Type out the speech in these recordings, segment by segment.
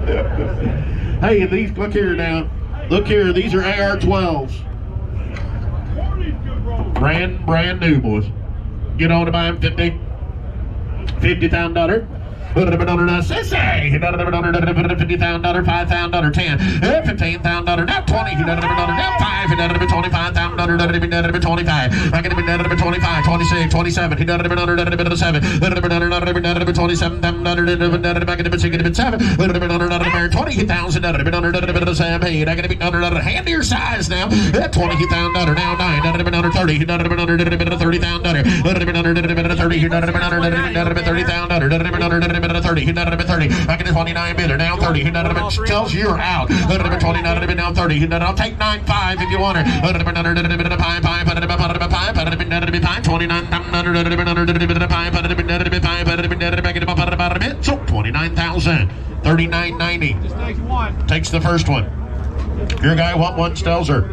Hey, these, look here now. Look here, these are AR12s. Brand new, boys. Get on to buy them $50,000. $50,000, $5,000, $10, $15,000, now 20, now 5, $25,000, $25, I get $25, 26, 27, $7, $27,000, back at the $7, $20,000, paid, I get hand to your size now, $20,000, now 9, $30, $30,000, 30, he not 30. I get 29 bidder down 30. He not tells you're out. 29 down 30. He not I'll take 9.5 if you want her. 29 so 29,000. 39.90. Just takes one. Takes the first one. Your guy want one tells her.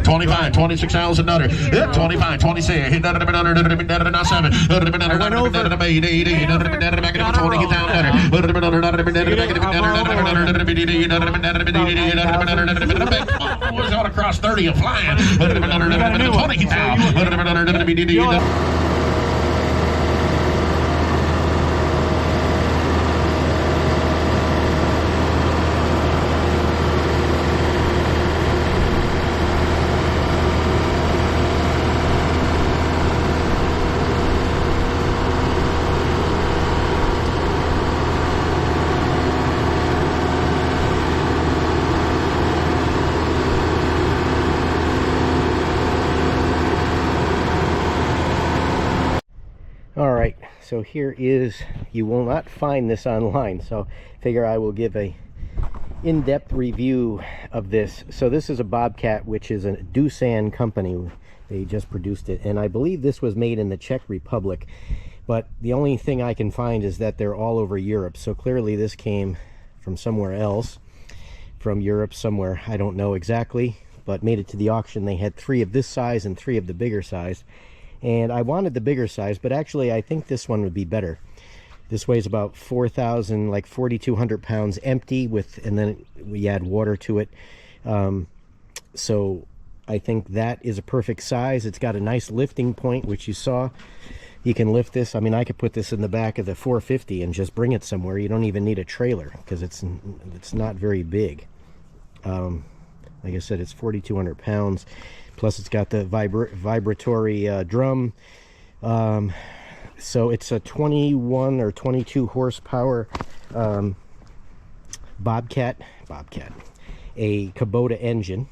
25, 26,000 another. 25, 26. He done it under 7. Across 30 and flying. 20,000. Alright, so here is, you will not find this online, so figure I will give a in-depth review of this. So this is a Bobcat, which is a Doosan company. They just produced it, and I believe this was made in the Czech Republic, but the only thing I can find is that they're all over Europe, so clearly this came from somewhere else, from Europe somewhere, I don't know exactly, but made it to the auction. They had 3 of this size and 3 of the bigger size. And I wanted the bigger size, but actually I think this one would be better. This weighs about 4,000, like 4,200 pounds empty with, and then we add water to it. So I think that is a perfect size. It's got a nice lifting point, which you saw. You can lift this. I mean, I could put this in the back of the 450 and just bring it somewhere. You don't even need a trailer because it's not very big. Like I said, it's 4,200 pounds. Plus it's got the vibratory drum. So it's a 21 or 22 horsepower Bobcat, a Kubota engine.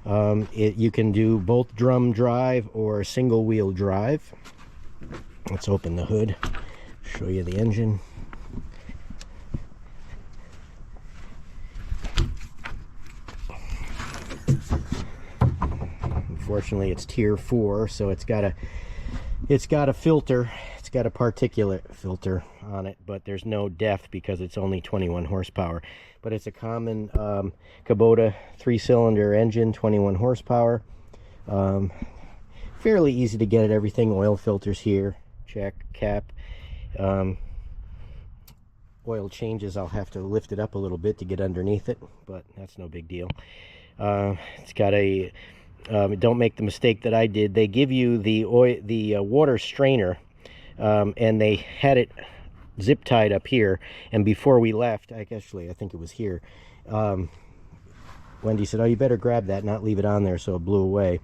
You can do both drum drive or single wheel drive. Let's open the hood, show you the engine. Unfortunately, it's tier 4, so it's got a filter. It's got a particulate filter on it, but there's no depth because it's only 21 horsepower. But it's a common Kubota 3-cylinder engine, 21 horsepower. Fairly easy to get at everything. Oil filters here, check, cap. Oil changes, I'll have to lift it up a little bit to get underneath it, but that's no big deal. It's got a don't make the mistake that I did. They give you the water strainer, and they had it zip tied up here. And before we left, I think it was here. Wendy said, "Oh, you better grab that, not leave it on there," so it blew away.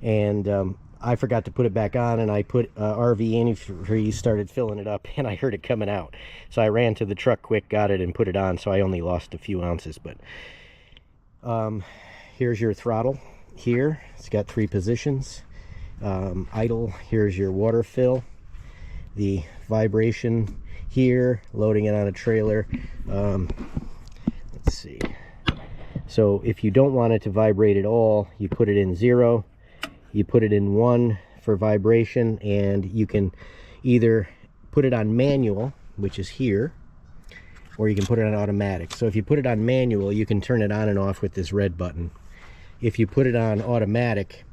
And I forgot to put it back on, and I put RV antifreeze, started filling it up, and I heard it coming out. So I ran to the truck quick, got it, and put it on. So I only lost a few ounces. But here's your throttle. Here it's got 3 positions. Idle, here's your water fill, the vibration here, loading it on a trailer. Let's see, so if you don't want it to vibrate at all, you put it in 0, you put it in 1 for vibration, and you can either put it on manual, which is here, or you can put it on automatic. So if you put it on manual, you can turn it on and off with this red button. If you put it on automatic,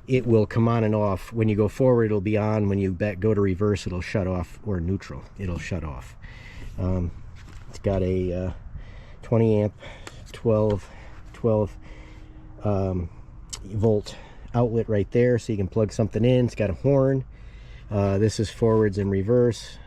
it will come on and off. When you go forward, it'll be on. When you go to reverse, it'll shut off, or neutral, it'll shut off. It's got a 20 amp 12 volt outlet right there, so you can plug something in. It's got a horn. This is forwards and reverse.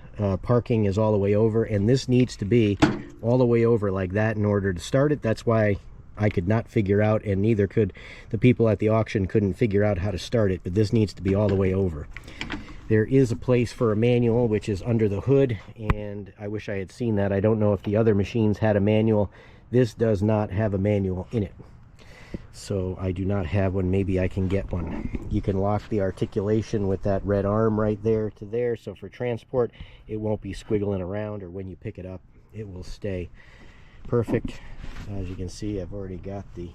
Parking is all the way over, and this needs to be all the way over like that in order to start it. That's why I could not figure out, and neither could the people at the auction, couldn't figure out how to start it, but this needs to be all the way over. There is a place for a manual, which is under the hood, and I wish I had seen that. I don't know if the other machines had a manual. This does not have a manual in it, so I do not have one. Maybe I can get one. You can lock the articulation with that red arm right there to there, so for transport it won't be squiggling around, or when you pick it up it will stay perfect. As you can see, I've already got the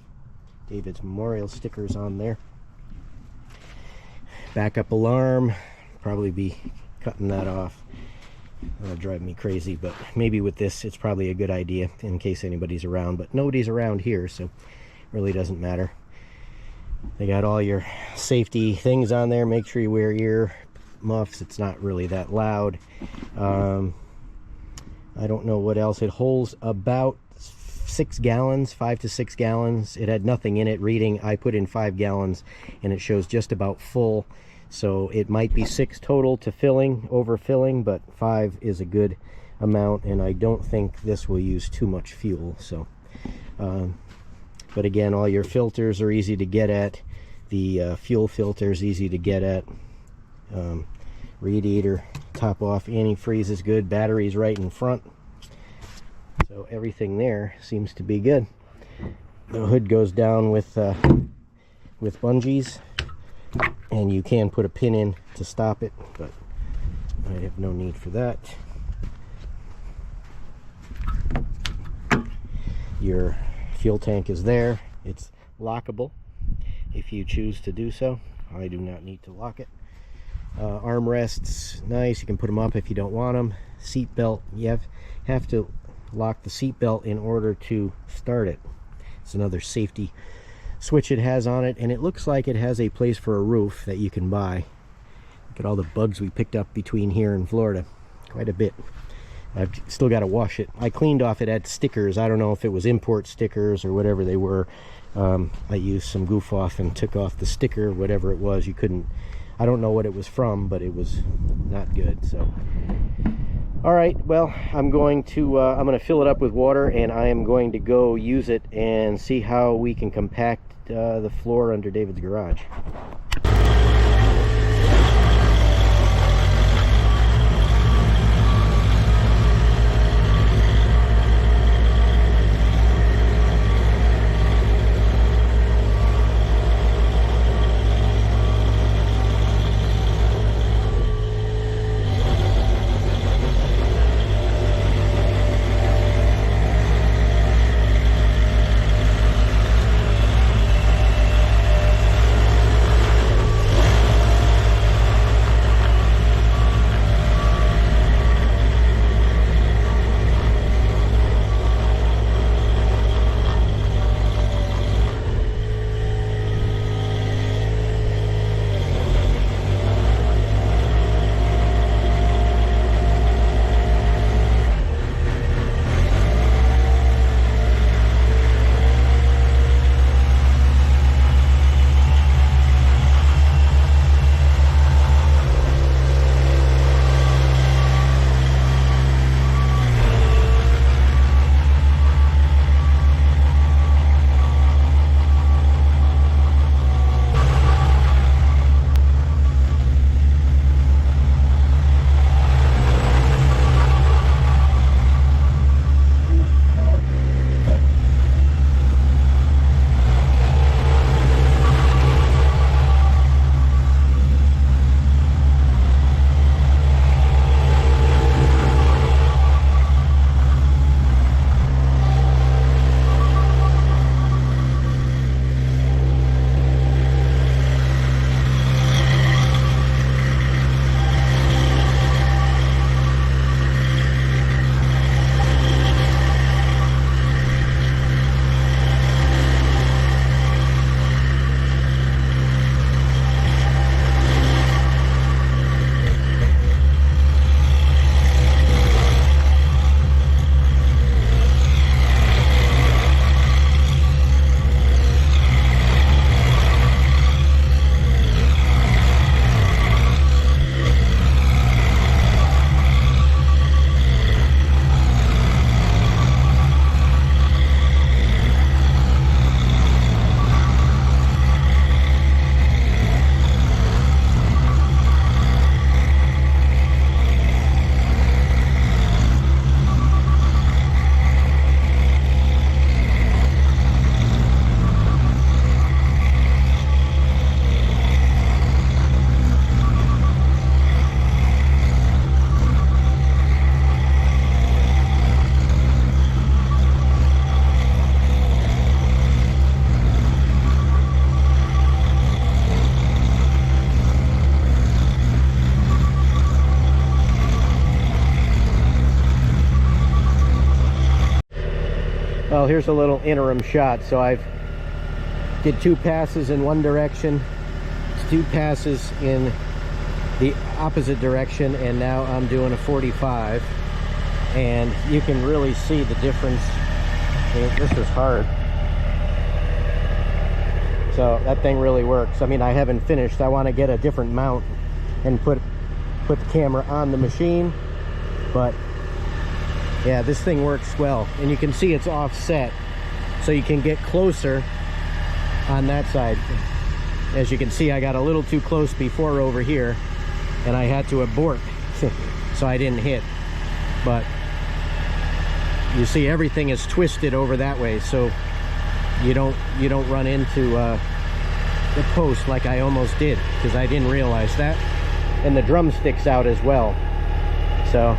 David's Memorial stickers on there. Backup alarm, probably be cutting that off. That'll drive me crazy, but maybe with this it's probably a good idea in case anybody's around, but nobody's around here, so really doesn't matter. They got all your safety things on there. Make sure you wear ear muffs. It's not really that loud. I don't know what else. It holds about 6 gallons, 5 to 6 gallons. It had nothing in it reading. I put in 5 gallons and it shows just about full, so it might be 6 total to filling, overfilling, but 5 is a good amount, and I don't think this will use too much fuel. So but again, all your filters are easy to get at. The fuel filter is easy to get at. Radiator top off antifreeze is good. Battery's right in front, so everything there seems to be good. The hood goes down with bungees, and you can put a pin in to stop it, but I have no need for that. Your fuel tank is there. It's lockable if you choose to do so. I do not need to lock it. Armrests, nice. You can put them up if you don't want them. Seat belt, you have to lock the seat belt in order to start it. It's another safety switch it has on it, and it looks like it has a place for a roof that you can buy. Look at all the bugs we picked up between here and Florida. Quite a bit. I've still got to wash it. I cleaned off it. It had stickers. I don't know if it was import stickers or whatever they were. I used some goof off and took off the sticker, whatever it was. You couldn't, I don't know what it was from, but it was not good. So all right, well, I'm going to fill it up with water, and I am going to go use it and see how we can compact the floor under David's garage. Well, here's a little interim shot. So I've did 2 passes in one direction, 2 passes in the opposite direction, and now I'm doing a 45, and you can really see the difference. This is hard. So that thing really works. I mean, I haven't finished. I want to get a different mount and put the camera on the machine, but yeah, this thing works well, and you can see it's offset, so you can get closer on that side. As you can see, I got a little too close before over here, and I had to abort so I didn't hit. But you see, everything is twisted over that way, so you don't run into the post like I almost did, because I didn't realize that. And the drum sticks out as well, so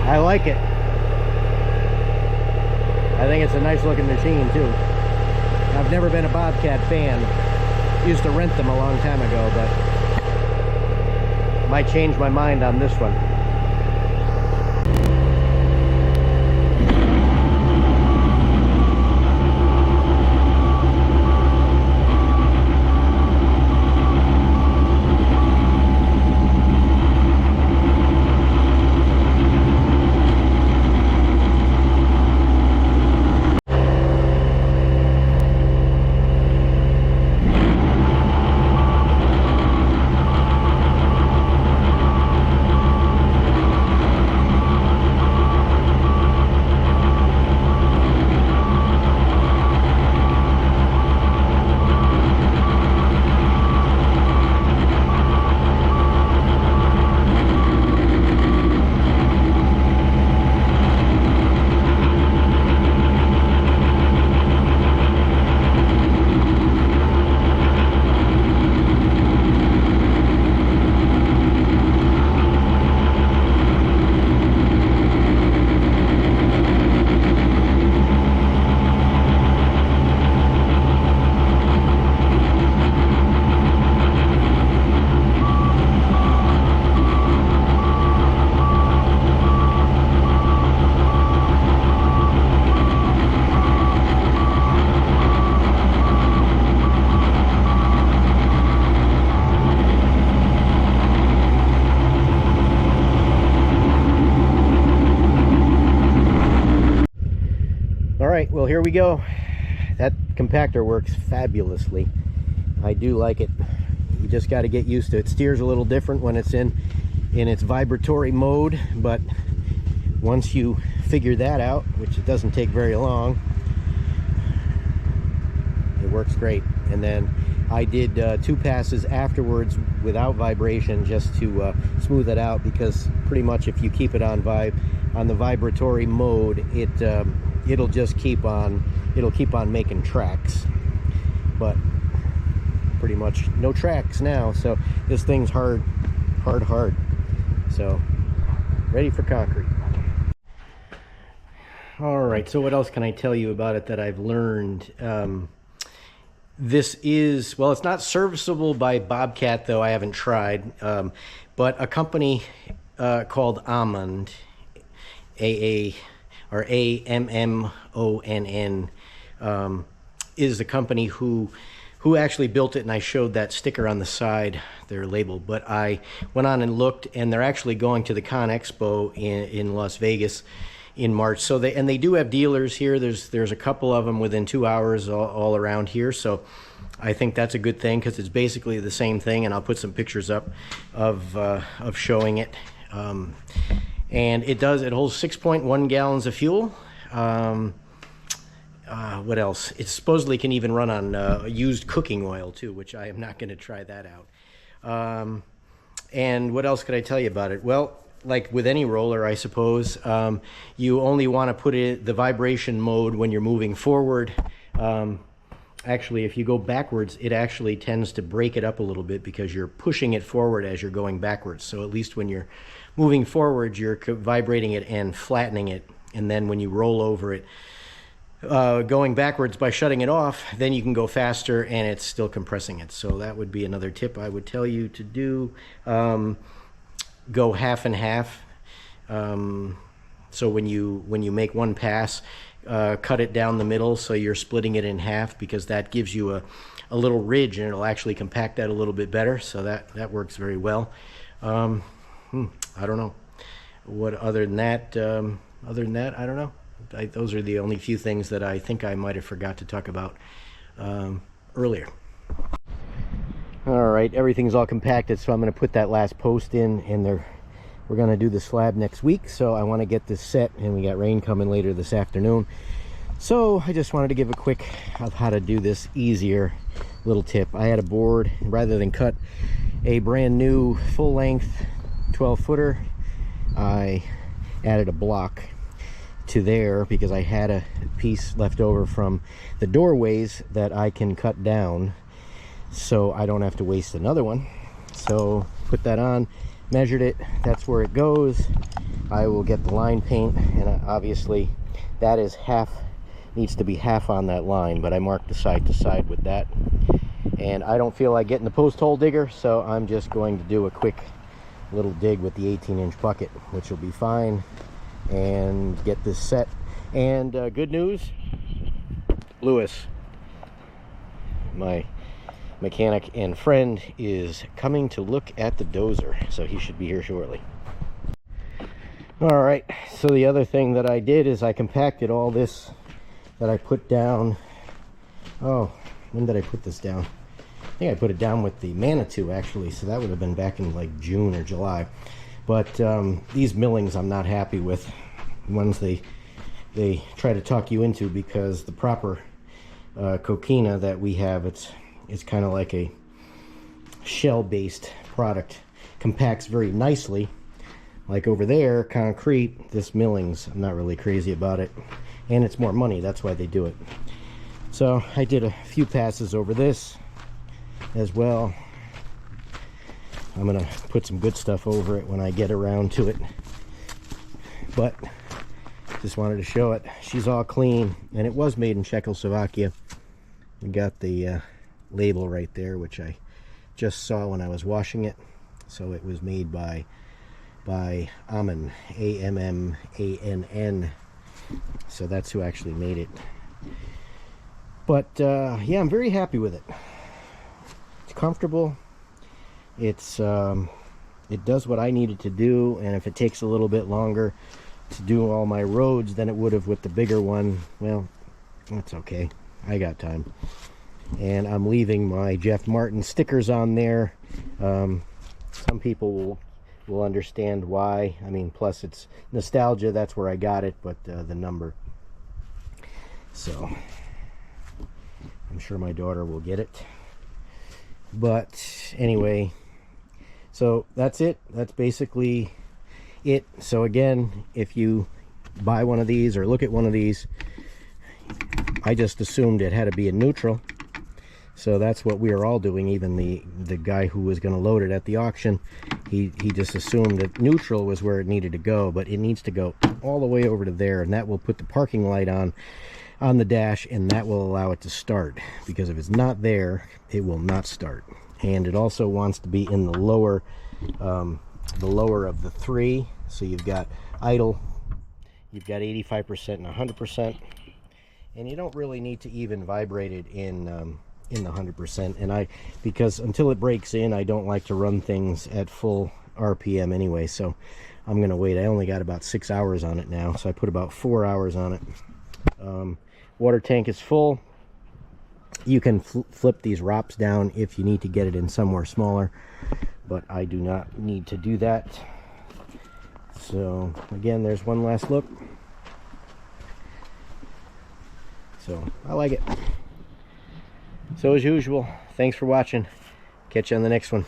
I like it. I think it's a nice looking machine too. I've never been a Bobcat fan. Used to rent them a long time ago, but might change my mind on this one. Well, here we go. That compactor works fabulously. I do like it. You just got to get used to it. It steers a little different when it's in its vibratory mode, but once you figure that out, which it doesn't take very long, it works great. And then I did 2 passes afterwards without vibration, just to smooth it out, because pretty much if you keep it on the vibratory mode, it'll just keep on making tracks. But pretty much no tracks now, so this thing's hard. So ready for concrete. All right, so what else can I tell you about it that I've learned? This is, well, it's not serviceable by Bobcat, though. I haven't tried, but a company called Ammann, Ammann, is the company who actually built it, and I showed that sticker on the side, their label. But I went on and looked, and they're actually going to the Con Expo in Las Vegas in March. So they do have dealers here. There's a couple of them within 2 hours all around here. So I think that's a good thing, because it's basically the same thing, and I'll put some pictures up of showing it. And it holds 6.1 gallons of fuel. What else? It supposedly can even run on used cooking oil too, which I am not going to try that out. And what else could I tell you about it? Well, like with any roller, I suppose, you only want to put the vibration mode when you're moving forward. Actually, if you go backwards, it actually tends to break it up a little bit, because you're pushing it forward as you're going backwards. So at least when you're moving forward, you're vibrating it and flattening it. And then when you roll over it, going backwards by shutting it off, then you can go faster and it's still compressing it. So that would be another tip I would tell you to do. Go half and half. So when you make one pass, cut it down the middle so you're splitting it in half, because that gives you a little ridge and it'll actually compact that a little bit better. So that works very well. I don't know what other than that I don't know. Those are the only few things that I think I might have forgot to talk about earlier. All right, everything's all compacted, so I'm going to put that last post in, and we're going to do the slab next week. So I want to get this set, and we got rain coming later this afternoon. So I just wanted to give a quick of how to do this easier little tip. I had a board, rather than cut a brand new full length 12-footer, I added a block to there because I had a piece left over from the doorways that I can cut down, so I don't have to waste another one. So put that on, measured it, that's where it goes. I will get the line paint, and obviously that is needs to be half on that line, but I marked the side to side with that. And I don't feel like getting the post hole digger, so I'm just going to do a quick little dig with the 18-inch bucket, which will be fine, and get this set. And good news, Lewis, my mechanic and friend, is coming to look at the dozer, so he should be here shortly. All right, so the other thing that I did is I compacted all this that I put down. Oh, when did I put this down? I think I put it down with the Manitou, actually, so that would have been back in like June or July. But these millings I'm not happy with. The ones they try to talk you into, because the proper coquina that we have, it's kind of like a shell-based product. Compacts very nicely. Like over there, concrete, this millings, I'm not really crazy about it. And it's more money, that's why they do it. So I did a few passes over this as well. I'm gonna put some good stuff over it when I get around to it, but just wanted to show it. She's all clean, and it was made in Czechoslovakia. You got the label right there, which I just saw when I was washing it. So it was made by Ammann, A-M-M-A-N-N. So that's who actually made it. But yeah, I'm very happy with it. It's comfortable. It does what I needed to do, and if it takes a little bit longer to do all my roads than it would have with the bigger one, well, that's okay. I got time. And I'm leaving my Jeff Martin stickers on there. Some people will understand why. I mean, plus it's nostalgia, that's where I got it, but the number. So I'm sure my daughter will get it. But anyway, so that's it. That's basically it. So again, if you buy one of these or look at one of these, I just assumed it had to be a neutral. So that's what we are all doing. Even the guy who was going to load it at the auction, he just assumed that neutral was where it needed to go, but it needs to go all the way over to there, and that will put the parking light on the dash, and that will allow it to start, because if it's not there, it will not start. And it also wants to be in the lower of the three. So you've got idle, you've got 85% and 100%, and you don't really need to even vibrate it in the 100%. And because until it breaks in, I don't like to run things at full RPM anyway, so I'm gonna wait. I only got about 6 hours on it now, so I put about 4 hours on it. Water tank is full. You can flip these ROPs down if you need to get it in somewhere smaller, but I do not need to do that. So again, there's one last look. So I like it. So as usual, thanks for watching. Catch you on the next one.